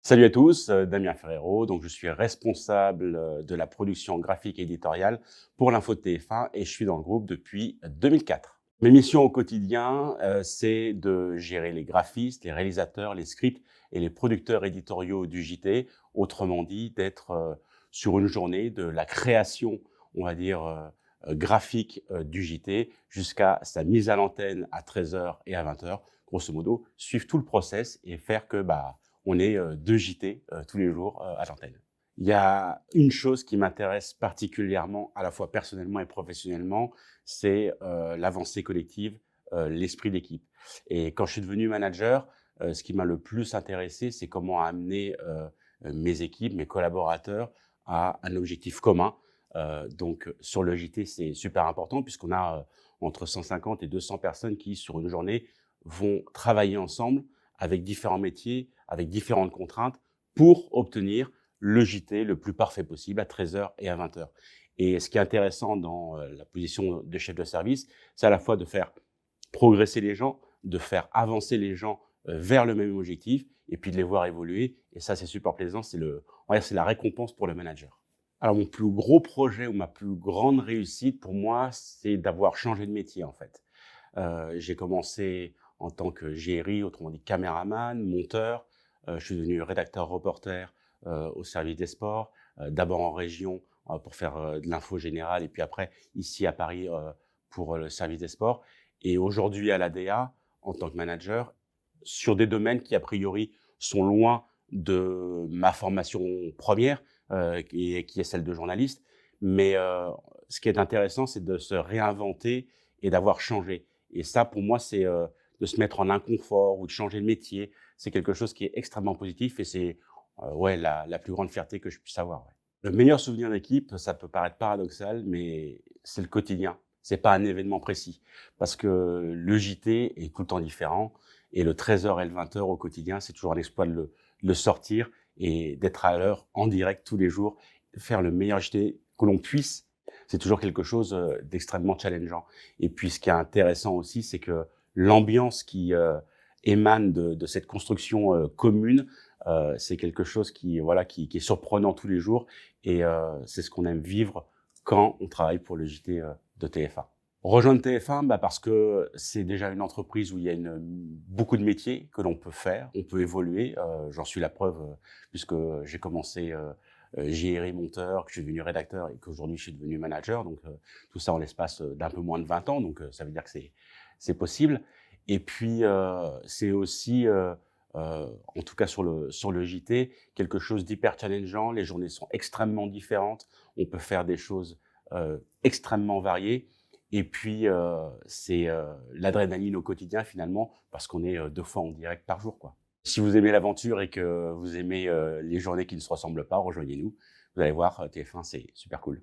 Salut à tous, Damien Ferrero. Donc, je suis responsable de la production graphique et éditoriale pour l'info de TF1 et je suis dans le groupe depuis 2004. Mes missions au quotidien, c'est de gérer les graphistes, les réalisateurs, les scripts et les producteurs éditoriaux du JT. Autrement dit, d'être sur une journée de la création, on va dire, graphique du JT jusqu'à sa mise à l'antenne à 13h et à 20h. Grosso modo, suivre tout le process et faire que on est 2 JT tous les jours à l'antenne. Il y a une chose qui m'intéresse particulièrement, à la fois personnellement et professionnellement, c'est l'avancée collective, l'esprit d'équipe. Et quand je suis devenu manager, ce qui m'a le plus intéressé, c'est comment amener mes équipes, mes collaborateurs à un objectif commun. Donc sur le JT, c'est super important puisqu'on a entre 150 et 200 personnes qui, sur une journée, vont travailler ensemble avec différents métiers, avec différentes contraintes pour obtenir le JT le plus parfait possible à 13h et à 20h. Et ce qui est intéressant dans la position de chef de service, c'est à la fois de faire progresser les gens, de faire avancer les gens vers le même objectif et puis de les voir évoluer. Et ça, c'est super plaisant. On va dire, c'est la récompense pour le manager. Alors, mon plus gros projet ou ma plus grande réussite pour moi, c'est d'avoir changé de métier en fait. J'ai commencé en tant que GRI, autrement dit caméraman, monteur. Je suis devenu rédacteur-reporter au service des sports, d'abord en région pour faire de l'info générale et puis après ici à Paris pour le service des sports. Et aujourd'hui à l'ADA, en tant que manager, sur des domaines qui a priori sont loin de ma formation première, qui est celle de journaliste. Mais ce qui est intéressant, c'est de se réinventer et d'avoir changé. Et ça, pour moi, c'est de se mettre en inconfort ou de changer de métier. C'est quelque chose qui est extrêmement positif et c'est ouais, la plus grande fierté que je puisse avoir. Ouais. Le meilleur souvenir d'équipe, ça peut paraître paradoxal, mais c'est le quotidien. C'est pas un événement précis. Parce que le JT est tout le temps différent et le 13h et le 20h au quotidien, c'est toujours un exploit de le sortir et d'être à l'heure en direct tous les jours, faire le meilleur JT que l'on puisse. C'est toujours quelque chose d'extrêmement challengeant. Et puis, ce qui est intéressant aussi, c'est que l'ambiance qui émane de cette construction commune, c'est quelque chose qui est surprenant tous les jours. Et c'est ce qu'on aime vivre quand on travaille pour le JT de TF1. Rejoindre TF1, parce que c'est déjà une entreprise où il y a beaucoup de métiers que l'on peut faire, on peut évoluer. J'en suis la preuve puisque j'ai commencé GRI monteur, que je suis devenu rédacteur et qu'aujourd'hui je suis devenu manager. Donc tout ça en l'espace d'un peu moins de 20 ans. Donc ça veut dire que c'est possible. Et puis c'est aussi, en tout cas sur le JT, quelque chose d'hyper challengeant. Les journées sont extrêmement différentes. On peut faire des choses extrêmement variées. Et puis c'est l'adrénaline au quotidien finalement parce qu'on est 2 fois en direct par jour, quoi. Si vous aimez l'aventure et que vous aimez les journées qui ne se ressemblent pas, rejoignez-nous. Vous allez voir, TF1, c'est super cool.